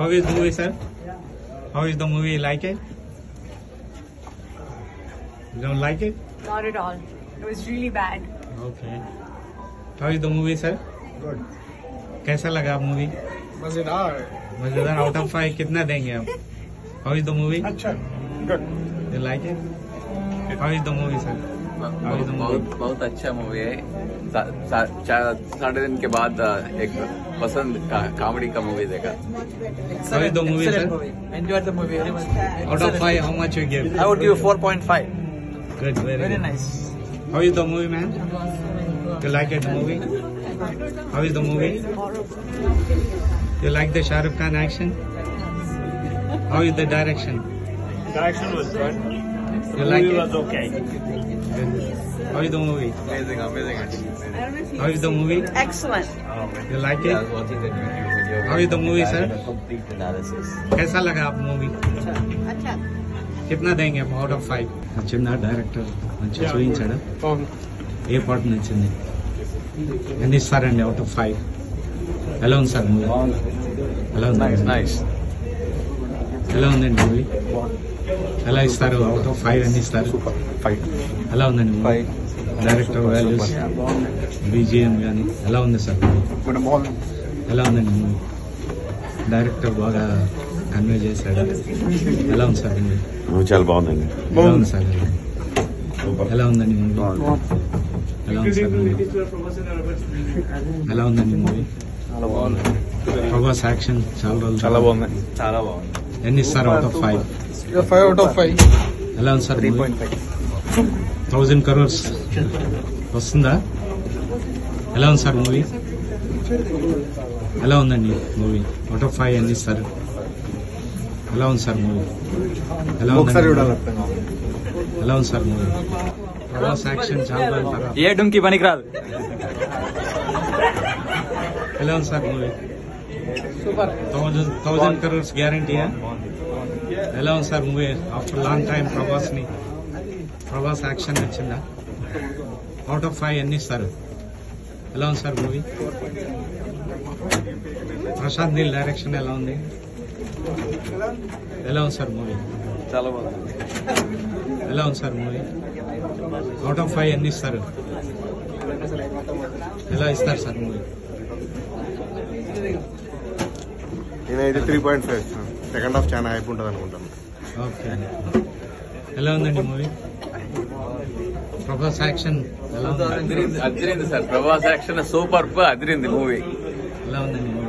How is the movie, sir? How is the movie? You like it? You don't like it? Not at all. It was really bad. Okay. How is the movie, sir? Good. कैसा लगा आप movie? मजेदार. मजेदार. Out of 5 कितना देंगे आप? How is the movie? अच्छा. Good. You like it? How is the movie, sir? How is the movie? बहुत अच्छा मूवी है. 3.5 दिन के बाद एक पसंद कॉमेडी का मूवी देखा. How is the movie, sir? Enjoyed the movie very much. Out of 5, how much you give? I would give 4.5. Good, very good. nice. How is the movie, man? You like it, the movie? How is the movie? You like the Shah Rukh Khan action? How is the direction? Direction was good. You like Movie it? was okay. Good. How is the movie? Amazing. How is the movie? Excellent. You like I it? was watching the YouTube video. How is the movie, sir? Complete analysis. कैसा लगा आप movie? अच्छा. कितना देंगे आप out of 5? నచ్చిందా director? మంచిగా చూపించాడా? ఏ part నచ్చింది? ఎన్ని ఇస్తారండి అవుట్ ఆఫ్ 5? ఎలా ఉంది సార్ మూవీ? ఎలా ఉంది? Nice. ఎలా ఉందండి మూవీ? ఎలా ఇస్తారు? అవుట్ ఆఫ్ 5 ఎన్ని ఇస్తారు? ఎలా ఉందండి మూవీ? డైరెక్టర్ వాల్యూస్, బీజిఎం కానీ ఎలా ఉంది సార్ మూవీ? ఎలా ఉందండి మూవీ? డైరెక్టర్ బాగా కన్వే చేశాడు. ఎలా ఉంది సార్ మూవీ? చాలా బాగుందండి. ఎలా ఉంది సార్? ఎలా ఉందండి మూవీ? ఎలా ఉంది సార్ మూవీ? ఎలా ఉందండి మూవీ? ప్రభాస్ యాక్షన్ చాలా బాగుంది. ఎన్ని ఇస్తారు అవుట్ ఆఫ్ 5? 5 out of 5. ఎలా ఉంది సార్? 1000 crores వస్తుందా? ఎలా ఉంది సార్ మూవీ? ఎలా ఉందండి మూవీ? అవుట్ ఆఫ్ 5 ఎన్ని ఇస్తారు? ఎలా ఉంది సార్ మూవీ? ఎలా ఉంది? ఎలా ఉంది సార్ మూవీ? ప్రభాస్ యాక్షన్ చాలా ఏ డుంకి పనికి రాదు. ఎలా ఉంది సార్ మూవీ? 1000 crores గ్యారంటీయా? ఎలా ఉంది sir movie? After long time Prabhas action నచ్చిందా? అవుట్ ఆఫ్ 5 ఎన్ని ఇస్తారు? ఎలా ఉంది sir movie? Prashanth Neel direction ఎలా ఉంది? ఎలా ఉంది సార్ మూవీ? చాలా బాగుంది. ఎలా ఉంది సార్ మూవీ? అవుట్ ఆఫ్ 5 ఎన్ని ఇస్తారు? ఎలా ఇస్తారు సార్ మూవీ? నేనైతే 3.5. సెకండ్ హాఫ్ చాలా హైప్ ఉంటుంది అనుకుంటాను. ఓకే. ఎలా ఉందండి మూవీ? ప్రభాస్ యాక్షన్ ఎలా ఉంది? అదిరింది సార్. ప్రభాస్ యాక్షన్ సూపర్ అదిరింది మూవీ. ఎలా ఉందండి మూవీ?